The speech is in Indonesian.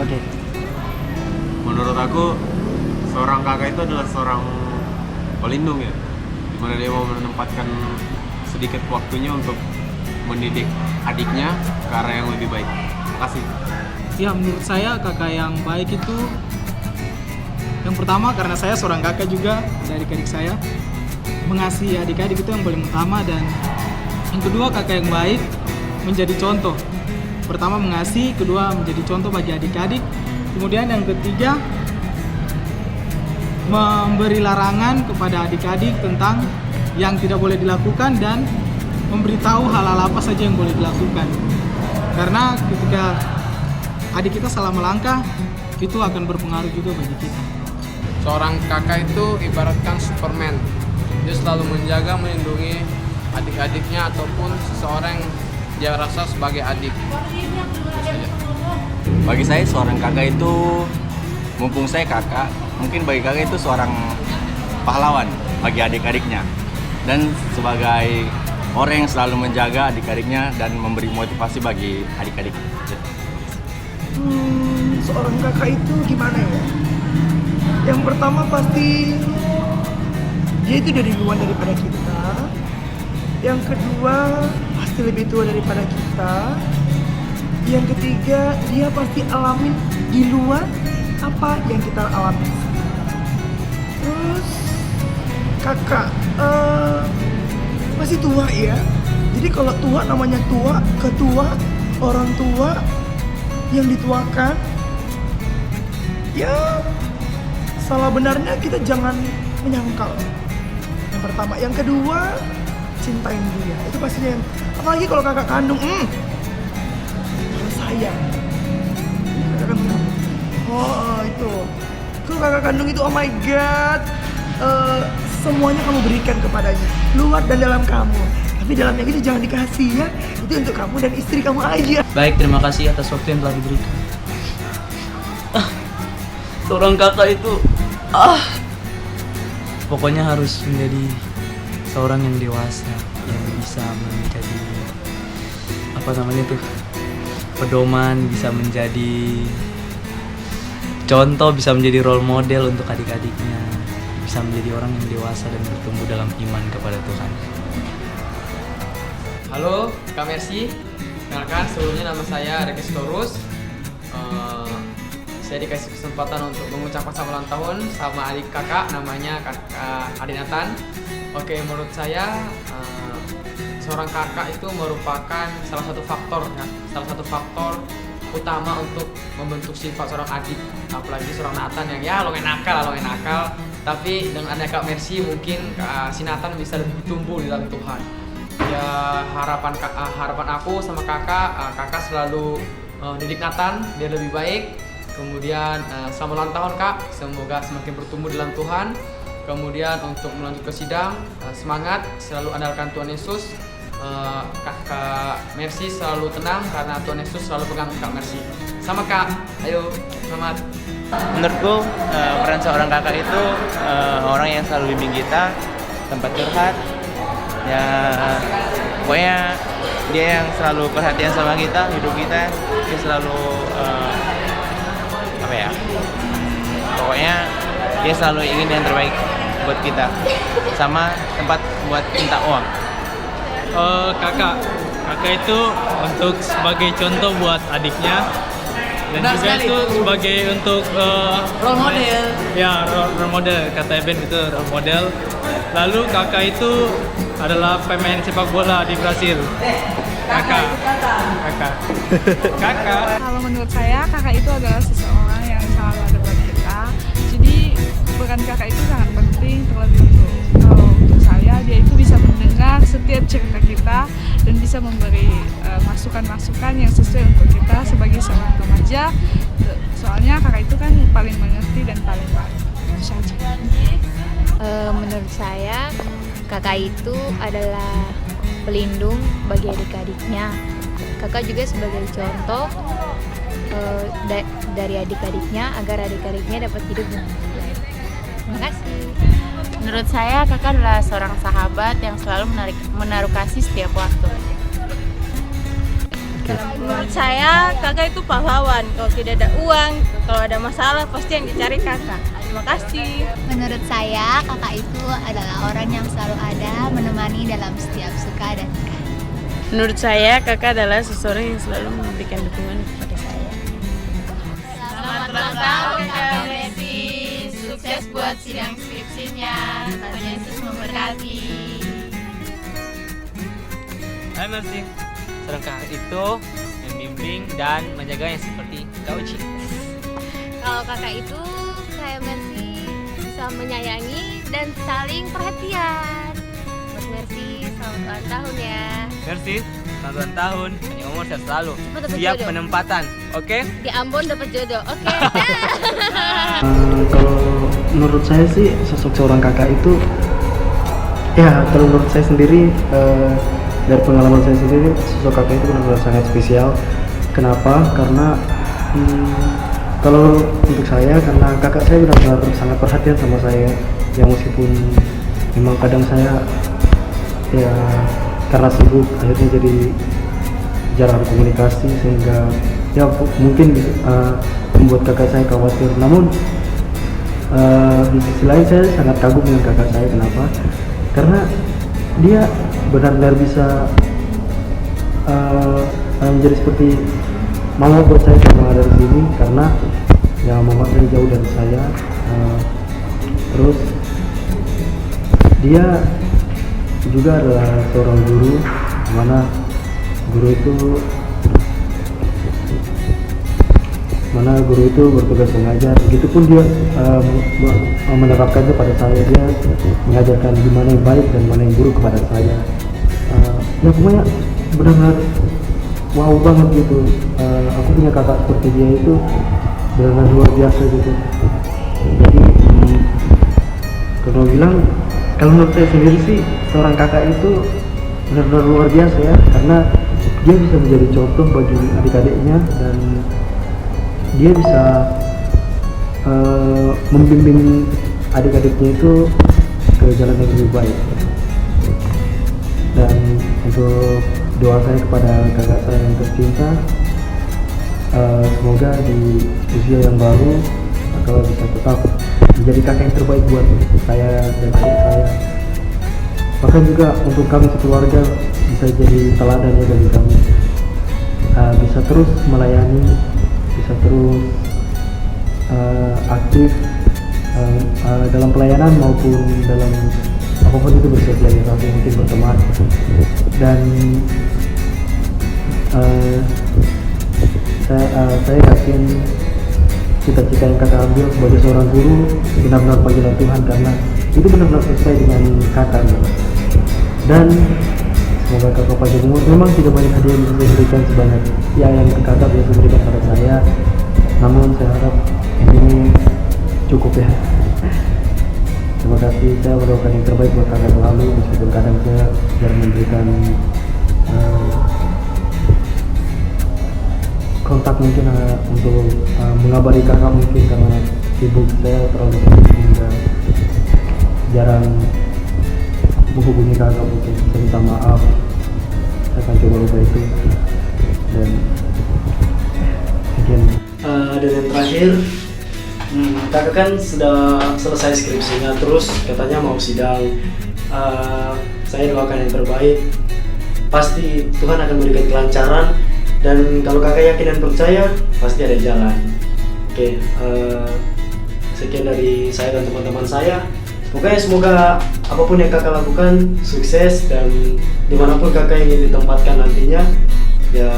Oke. Menurut aku seorang kakak itu adalah seorang pelindung ya, dimana dia mau menempatkan sedikit waktunya untuk mendidik adiknya ke arah yang lebih baik. Terima kasih. Ya, menurut saya kakak yang baik itu yang pertama karena saya seorang kakak juga dari adik saya, mengasihi adik-adik itu yang paling utama, dan yang kedua kakak yang baik menjadi contoh. Pertama mengasihi, kedua menjadi contoh bagi adik-adik. Kemudian yang ketiga memberi larangan kepada adik-adik tentang yang tidak boleh dilakukan dan memberitahu hal-hal apa saja yang boleh dilakukan. Karena ketika adik kita salah melangkah, itu akan berpengaruh juga bagi kita. Seorang kakak itu ibaratkan Superman. Dia selalu menjaga, melindungi adik-adiknya ataupun seseorang yang dia rasa sebagai adik. Bagi saya seorang kakak itu, mumpung saya kakak, mungkin bagi kakak itu seorang pahlawan bagi adik-adiknya, dan sebagai orang yang selalu menjaga adik-adiknya dan memberi motivasi bagi adik-adik. Seorang kakak itu gimana ya? Yang pertama pasti dia itu dari duluan daripada kita. Yang kedua pasti lebih tua daripada kita. Yang ketiga dia pasti alamin di luar apa yang kita alami. Terus kakak masih tua ya. Jadi kalau tua namanya tua, ketua, orang tua yang dituakan. Ya salah benarnya kita jangan menyangkal. Yang pertama, yang kedua cintain dia. Itu pastinya. Apalagi kalau kakak kandung, sayang. Kakak kandung. Oh itu. Kalau kakak kandung itu oh my god. Semuanya kamu berikan kepadanya, luar dan dalam kamu. Tapi dalamnya gitu jangan dikasih ya. Itu untuk kamu dan istri kamu aja. Baik, terima kasih atas waktu yang telah diberikan. Seorang kakak itu pokoknya harus menjadi seorang yang dewasa, yang bisa menjadi pedoman, bisa menjadi contoh, bisa menjadi role model untuk adik-adiknya, bisa menjadi orang yang dewasa dan bertumbuh dalam iman kepada Tuhan. Halo, Kak Mercy. Kenalkan, sebelumnya nama saya Rekis Torus. Saya dikasih kesempatan untuk mengucapkan selamat ulang tahun sama adik kakak, namanya Adik Nathan. Oke, menurut saya seorang kakak itu merupakan salah satu faktor utama untuk membentuk sifat seorang adik, apalagi seorang Nathan yang lo nakal. Tapi dengan adanya Kak Mercy mungkin si Nathan bisa lebih tumbuh di dalam Tuhan. Ya harapan aku sama kakak selalu didik Nathan biar lebih baik. Kemudian selamat ulang tahun Kak, semoga semakin bertumbuh dalam Tuhan. Kemudian untuk melanjut ke sidang, semangat, selalu andalkan Tuhan Yesus. Kak Mercy selalu tenang karena Tuhan Yesus selalu pegang Kak Mercy. Sama Kak, ayo selamat. Menurutku peran seorang kakak itu orang yang selalu bimbing kita, tempat curhat. Ya pokoknya dia yang selalu perhatian sama kita, hidup kita, dia selalu pokoknya dia selalu ingin yang terbaik buat kita, sama tempat buat minta uang. Kakak itu untuk sebagai contoh buat adiknya, dan Benar juga sekali. itu sebagai untuk Role model. Ya, role model, kata Eben itu role model. Lalu kakak itu adalah pemain sepak bola di Brasil. Kakak. Kalau menurut saya kakak itu adalah seseorang yang selalu ada buat kita. Jadi peran kakak itu sangat penting, terlebih untuk saya, dia itu bisa mendengar setiap cerita kita dan bisa memberi masukan-masukan yang sesuai untuk kita sebagai seorang remaja. Soalnya kakak itu kan paling mengerti dan paling baik. Itu saja. Menurut saya kakak itu adalah pelindung bagi adik-adiknya. Kakak juga sebagai contoh dari adik-adiknya agar adik-adiknya dapat hidup dengan baik. Terima kasih. Menurut saya kakak adalah seorang sahabat yang selalu menaruh kasih setiap waktu. Menurut saya kakak itu pahlawan. Kalau tidak ada uang, kalau ada masalah pasti yang dicari kakak. Terima kasih. Menurut saya kakak itu adalah orang yang selalu ada menemani dalam setiap suka dan duka. Menurut saya kakak adalah seseorang yang selalu memberikan dukungan kepada saya. Selamat ulang tahun Kak Mercy. Sukses buat sidang skripsinya. Tuhan Yesus memberkati. Hai Mercy. Seorang kakak itu membimbing dan menjaga yang seperti Kak Uci. Kalau kakak itu kayak Mercy, bisa menyayangi dan saling perhatian. Buat Mercy, selamat ulang tahun ya. Mercy, selamat ulang tahun. Panjang umur sehat selalu. Cepat dapat Siap jodoh. penempatan, oke? Di Ambon dapat jodoh, oke? Kalau menurut saya sih sosok seorang kakak itu, ya kalau menurut saya sendiri, dari pengalaman saya sendiri, sosok kakak itu benar-benar sangat spesial. Kenapa? Karena kalau untuk saya, karena kakak saya benar-benar sangat perhatian sama saya. Ya meskipun memang kadang saya ya karena sibuk akhirnya jadi jarang komunikasi, sehingga ya mungkin membuat kakak saya khawatir. Namun di sisi lain saya sangat kagum dengan kakak saya. Kenapa? Karena dia benar-benar bisa menjadi seperti mama buat saya selama ada di sini, karena ya mama saya jauh dari saya. Terus dia juga adalah seorang guru, mana guru itu bertugas mengajar. Begitupun dia menerapkannya pada saya. Dia mengajarkan gimana yang baik dan mana yang buruk kepada saya. Ya pokoknya benar-benar wow banget gitu. Aku punya kakak seperti dia itu benar-benar luar biasa gitu. Jadi kalau bilang, kalau menurut saya sendiri sih seorang kakak itu benar-benar luar biasa ya, karena dia bisa menjadi contoh bagi adik-adiknya dan dia bisa membimbing adik-adiknya itu ke jalan yang lebih baik. Dan untuk doa saya kepada kakak saya yang tercinta, semoga di usia yang baru kakak bisa tetap menjadi kakak yang terbaik buat saya dan adik saya. Bahkan juga untuk kami sekeluarga bisa jadi teladan ya bagi kami. Bisa terus melayani, bisa terus aktif dalam pelayanan maupun dalam apapun itu, bersosialisasi, mungkin berteman. Dan saya yakin cita-cita yang kakak ambil sebagai seorang guru benar-benar panggilan Tuhan, karena itu benar-benar sesuai dengan kakak. Dan semoga kakak panjang umur. Memang tidak banyak hadiah yang bisa diberikan sebanyak ya yang kakak biasa berikan pada saya, namun saya harap ini cukup ya. Terima kasih. Saya mendoakan yang terbaik buat kakak selalu, meskipun kadang saya jarang memberikan kontak mungkin untuk mengabari kakak, mungkin karena sibuk, saya terlalu sibuk sehingga jarang menghubungi kakak. Mungkin saya minta maaf, saya akan coba lupa itu. Dan mungkin dan yang terakhir, kakak kan sudah selesai skripsinya, terus katanya mau sidang. Saya doakan yang terbaik, pasti Tuhan akan memberikan kelancaran. Dan kalau kakak yakin dan percaya, pasti ada jalan. Oke, sekian dari saya dan teman-teman saya. Pokoknya semoga apapun yang kakak lakukan sukses, dan dimanapun kakak ingin ditempatkan nantinya, ya